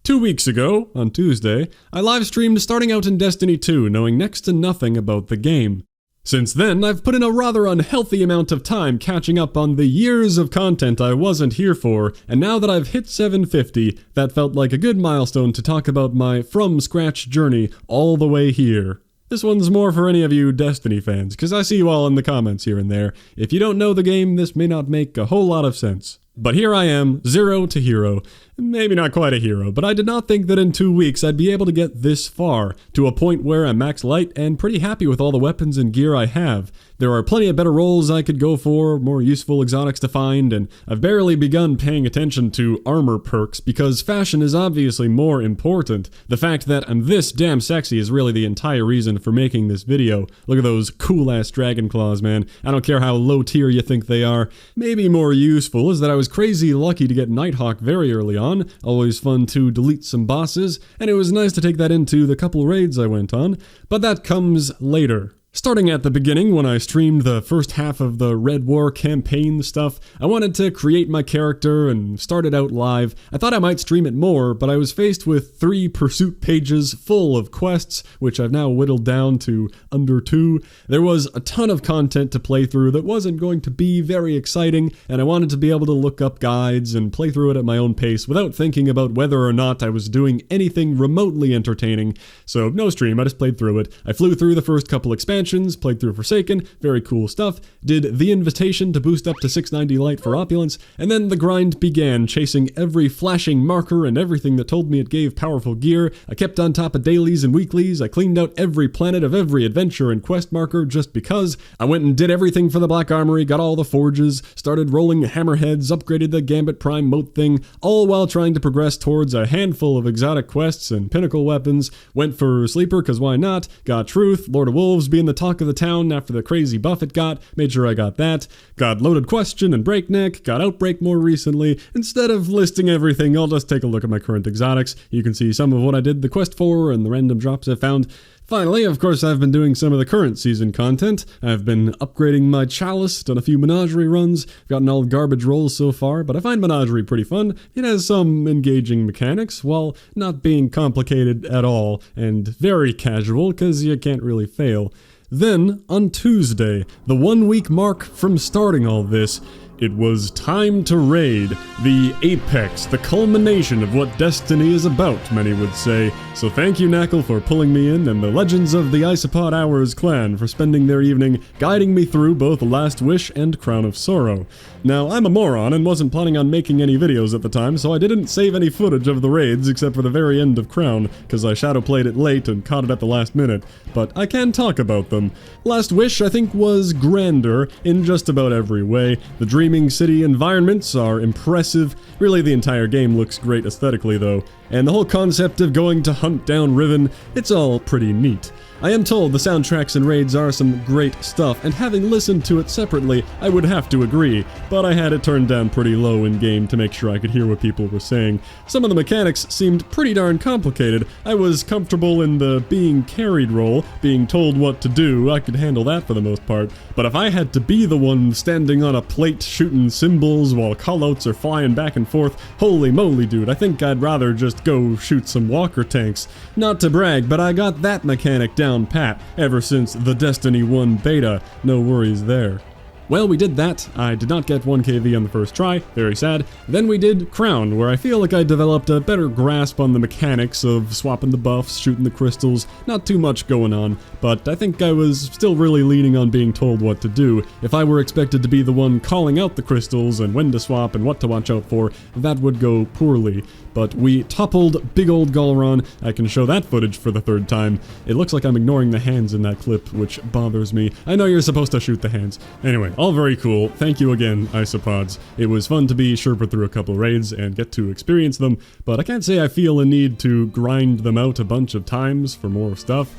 2 weeks ago, on Tuesday, I livestreamed starting out in Destiny 2 knowing next to nothing about the game. Since then, I've put in a rather unhealthy amount of time catching up on the years of content I wasn't here for, and now that I've hit 750, that felt like a good milestone to talk about my from-scratch journey all the way here. This one's more for any of you Destiny fans, because I see you all in the comments here and there. If you don't know the game, this may not make a whole lot of sense. But here I am, zero to hero. Maybe not quite a hero, but I did not think that in 2 weeks I'd be able to get this far, to a point where I'm max light and pretty happy with all the weapons and gear I have. There are plenty of better roles I could go for, more useful exotics to find, and I've barely begun paying attention to armor perks because fashion is obviously more important. The fact that I'm this damn sexy is really the entire reason for making this video. Look at those cool-ass dragon claws, man. I don't care how low tier you think they are. Maybe more useful is that I was crazy lucky to get Nighthawk very early on, always fun to delete some bosses, and it was nice to take that into the couple raids I went on, but that comes later. Starting at the beginning, when I streamed the first half of the Red War campaign stuff, I wanted to create my character and start it out live. I thought I might stream it more, but I was faced with 3 pursuit pages full of quests, which I've now whittled down to under 2. There was a ton of content to play through that wasn't going to be very exciting, and I wanted to be able to look up guides and play through it at my own pace without thinking about whether or not I was doing anything remotely entertaining. So no stream, I just played through it. I flew through the first couple expansions, played through Forsaken, very cool stuff, did the invitation to boost up to 690 light for opulence, and then the grind began, chasing every flashing marker and everything that told me it gave powerful gear. I kept on top of dailies and weeklies, I cleaned out every planet of every adventure and quest marker just because. I went and did everything for the Black Armory, got all the forges, started rolling hammerheads, upgraded the Gambit Prime moat thing, all while trying to progress towards a handful of exotic quests and pinnacle weapons. Went for Sleeper, cause why not, got Truth, Lord of Wolves being the talk of the town after the crazy buff it got, made sure I got that, got Loaded Question and Breakneck, got Outbreak more recently. Instead of listing everything, I'll just take a look at my current exotics. You can see some of what I did the quest for and the random drops I found. Finally, of course, I've been doing some of the current season content. I've been upgrading my Chalice, done a few Menagerie runs, gotten all garbage rolls so far, but I find Menagerie pretty fun. It has some engaging mechanics, while not being complicated at all, and very casual, because you can't really fail. Then, on Tuesday, the 1 week mark from starting all this, it was time to raid, the apex, the culmination of what Destiny is about, many would say. So thank you, Knackle, for pulling me in, and the Legends of the Isopod Hours clan for spending their evening guiding me through both Last Wish and Crown of Sorrow. Now, I'm a moron and wasn't planning on making any videos at the time, so I didn't save any footage of the raids except for the very end of Crown, because I shadowplayed it late and caught it at the last minute, but I can talk about them. Last Wish, I think, was grander in just about every way. The Dreaming City environments are impressive. Really, the entire game looks great aesthetically, though. And the whole concept of going to hunt down Riven, it's all pretty neat. I am told the soundtracks and raids are some great stuff, and having listened to it separately, I would have to agree, but I had it turned down pretty low in-game to make sure I could hear what people were saying. Some of the mechanics seemed pretty darn complicated. I was comfortable in the being carried role, being told what to do. I could handle that for the most part, but if I had to be the one standing on a plate shooting symbols while callouts are flying back and forth, holy moly, dude, I think I'd rather just go shoot some walker tanks. Not to brag, but I got that mechanic down pat ever since the Destiny 1 beta. No worries there. Well, we did that. I did not get 1kV on the first try, very sad. Then we did Crown, where I feel like I developed a better grasp on the mechanics of swapping the buffs, shooting the crystals, not too much going on, but I think I was still really leaning on being told what to do. If I were expected to be the one calling out the crystals and when to swap and what to watch out for, that would go poorly. But we toppled big old Galron. I can show that footage for the 3rd time. It looks like I'm ignoring the hands in that clip, which bothers me. I know you're supposed to shoot the hands. Anyway, all very cool. Thank you again, Isopods. It was fun to be Sherpa through a couple raids and get to experience them, but I can't say I feel a need to grind them out a bunch of times for more stuff.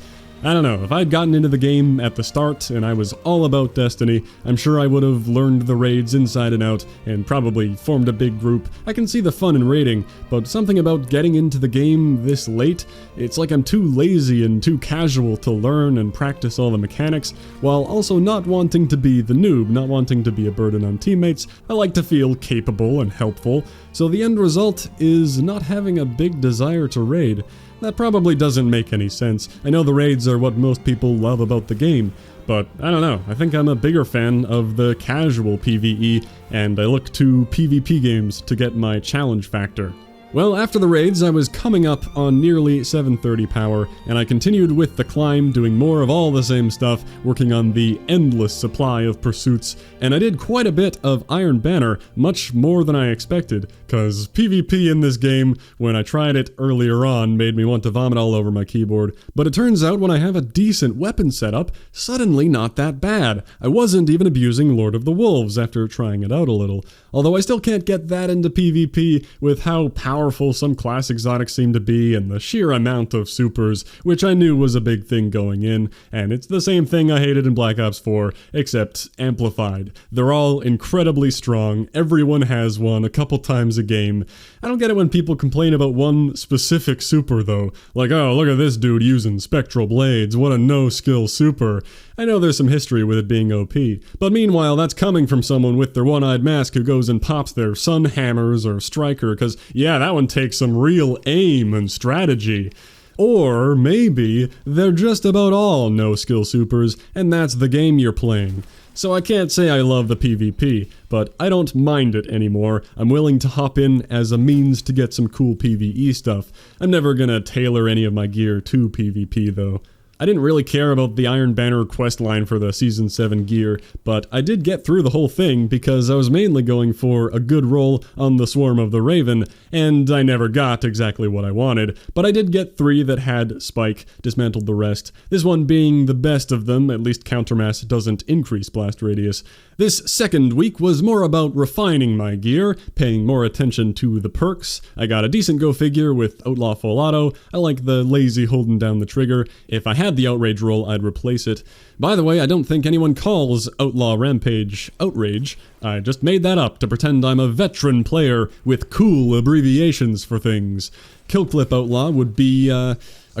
I don't know, if I'd gotten into the game at the start and I was all about Destiny, I'm sure I would have learned the raids inside and out and probably formed a big group. I can see the fun in raiding, but something about getting into the game this late, it's like I'm too lazy and too casual to learn and practice all the mechanics, while also not wanting to be the noob, not wanting to be a burden on teammates. I like to feel capable and helpful, so the end result is not having a big desire to raid. That probably doesn't make any sense. I know the raids are what most people love about the game, but I don't know, I think I'm a bigger fan of the casual PvE, and I look to PvP games to get my challenge factor. Well, after the raids, I was coming up on nearly 730 power, and I continued with the climb, doing more of all the same stuff, working on the endless supply of pursuits, and I did quite a bit of Iron Banner, much more than I expected, cause PvP in this game, when I tried it earlier on, made me want to vomit all over my keyboard, but it turns out when I have a decent weapon setup, suddenly not that bad. I wasn't even abusing Lord of the Wolves after trying it out a little, although I still can't get that into PvP with how powerful some class exotics seem to be and the sheer amount of supers, which I knew was a big thing going in, and it's the same thing I hated in Black Ops 4, except amplified. They're all incredibly strong, everyone has one a couple times a game. I don't get it when people complain about one specific super though, like, oh, look at this dude using spectral blades, what a no-skill super. I know there's some history with it being OP, but meanwhile that's coming from someone with their one-eyed mask who goes and pops their sun hammers or striker, cause yeah, that one takes some real aim and strategy. Or maybe they're just about all no-skill supers, and that's the game you're playing. So I can't say I love the PvP, but I don't mind it anymore. I'm willing to hop in as a means to get some cool PvE stuff. I'm never gonna tailor any of my gear to PvP though. I didn't really care about the Iron Banner questline for the Season 7 gear, but I did get through the whole thing because I was mainly going for a good roll on the Swarm of the Raven, and I never got exactly what I wanted, but I did get 3 that had Spike, dismantled the rest, this one being the best of them, at least Countermass doesn't increase blast radius. This second week was more about refining my gear, paying more attention to the perks. I got a decent go figure with Outlaw Full Auto. I like the lazy holding down the trigger. If I had the Outrage roll, I'd replace it. By the way, I don't think anyone calls Outlaw Rampage Outrage. I just made that up to pretend I'm a veteran player with cool abbreviations for things. Killclip Outlaw would be, a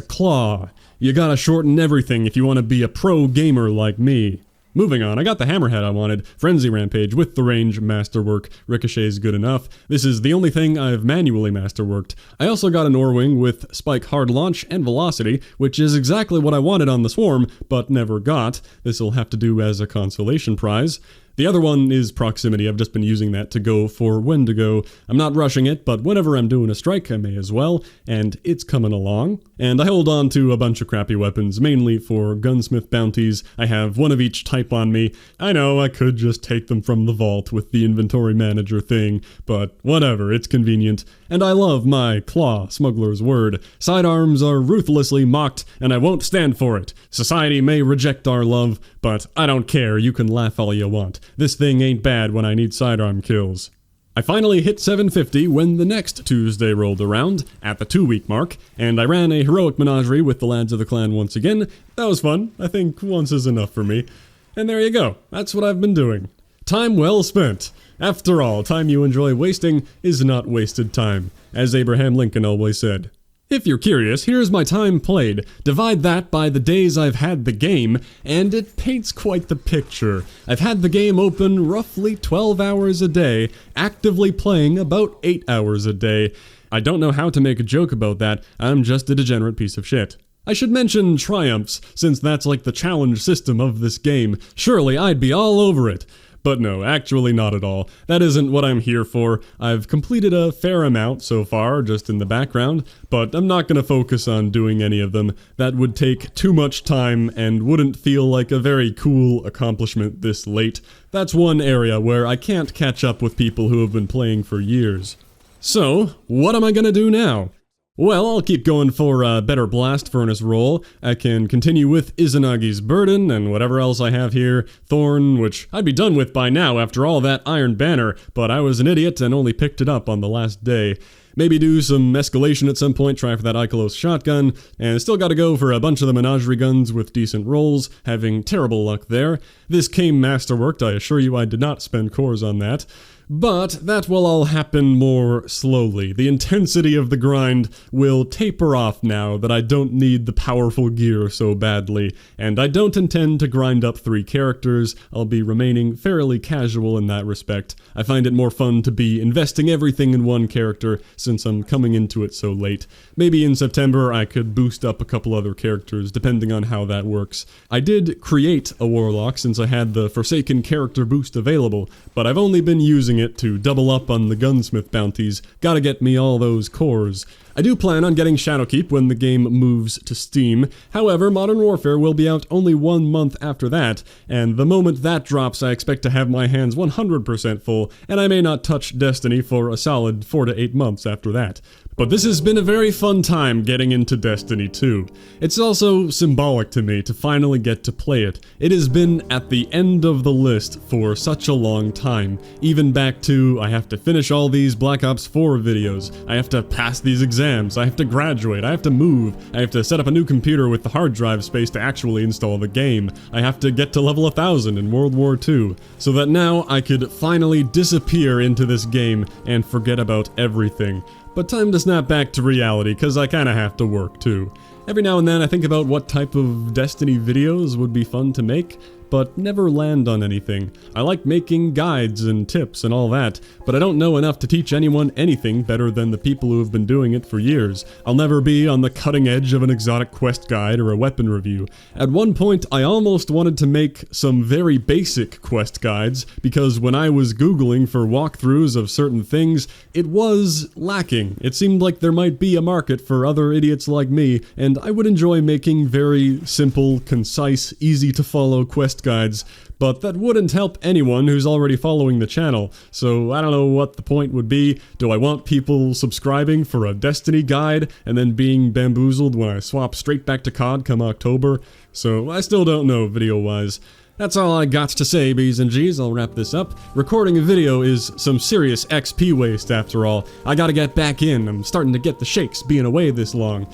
claw. You gotta shorten everything if you want to be a pro gamer like me. Moving on, I got the Hammerhead I wanted, Frenzy Rampage with the range masterwork, Ricochet's good enough. This is the only thing I've manually masterworked. I also got an Orwing with Spike Hard Launch and Velocity, which is exactly what I wanted on the Swarm, but never got. This'll have to do as a consolation prize. The other one is Proximity. I've just been using that to go for Wendigo. I'm not rushing it, but whenever I'm doing a strike I may as well, and it's coming along. And I hold on to a bunch of crappy weapons, mainly for gunsmith bounties. I have one of each type on me. I know I could just take them from the vault with the inventory manager thing, but whatever, it's convenient. And I love my claw, smuggler's word. Sidearms are ruthlessly mocked, and I won't stand for it. Society may reject our love, but I don't care, you can laugh all you want. This thing ain't bad when I need sidearm kills. I finally hit 750 when the next Tuesday rolled around, at the 2-week mark, and I ran a heroic menagerie with the lads of the clan once again. That was fun. I think once is enough for me. And there you go. That's what I've been doing. Time well spent. After all, time you enjoy wasting is not wasted time, as Abraham Lincoln always said. If you're curious, here's my time played. Divide that by the days I've had the game, and it paints quite the picture. I've had the game open roughly 12 hours a day, actively playing about 8 hours a day. I don't know how to make a joke about that, I'm just a degenerate piece of shit. I should mention triumphs, since that's like the challenge system of this game. Surely I'd be all over it. But no, actually not at all. That isn't what I'm here for. I've completed a fair amount so far, just in the background, but I'm not going to focus on doing any of them. That would take too much time and wouldn't feel like a very cool accomplishment this late. That's one area where I can't catch up with people who have been playing for years. So, what am I going to do now? Well, I'll keep going for a better blast furnace roll. I can continue with Izanagi's Burden and whatever else I have here. Thorn, which I'd be done with by now after all that Iron Banner, but I was an idiot and only picked it up on the last day. Maybe do some escalation at some point, try for that Ikelos shotgun, and still gotta go for a bunch of the menagerie guns with decent rolls, having terrible luck there. This came masterworked, I assure you I did not spend cores on that. But that will all happen more slowly. The intensity of the grind will taper off now that I don't need the powerful gear so badly, and I don't intend to grind up 3 characters. I'll be remaining fairly casual in that respect. I find it more fun to be investing everything in one character since I'm coming into it so late. Maybe in September I could boost up a couple other characters depending on how that works. I did create a Warlock since I had the Forsaken character boost available, but I've only been using it to double up on the gunsmith bounties. Gotta get me all those cores. I do plan on getting Shadowkeep when the game moves to Steam. However, Modern Warfare will be out only 1 month after that, and the moment that drops I expect to have my hands 100% full, and I may not touch Destiny for a solid 4 to 8 months after that. But this has been a very fun time getting into Destiny 2. It's also symbolic to me to finally get to play it. It has been at the end of the list for such a long time. Even back to, I have to finish all these Black Ops 4 videos, I have to pass these exams, I have to graduate, I have to move, I have to set up a new computer with the hard drive space to actually install the game, I have to get to level 1000 in World War II, so that now I could finally disappear into this game and forget about everything. But time to snap back to reality, cause I kinda have to work too. Every now and then I think about what type of Destiny videos would be fun to make, but never land on anything. I like making guides and tips and all that, but I don't know enough to teach anyone anything better than the people who have been doing it for years. I'll never be on the cutting edge of an exotic quest guide or a weapon review. At one point, I almost wanted to make some very basic quest guides, because when I was Googling for walkthroughs of certain things, it was lacking. It seemed like there might be a market for other idiots like me, and I would enjoy making very simple, concise, easy to follow quest guides, but that wouldn't help anyone who's already following the channel, so I don't know what the point would be. Do I want people subscribing for a Destiny guide and then being bamboozled when I swap straight back to COD come October? So I still don't know video-wise. That's all I got to say, B's and G's. I'll wrap this up. Recording a video is some serious XP waste after all. I gotta get back in. I'm starting to get the shakes being away this long.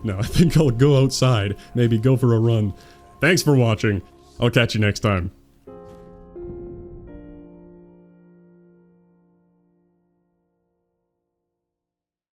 No, I think I'll go outside, maybe go for a run. Thanks for watching. I'll catch you next time.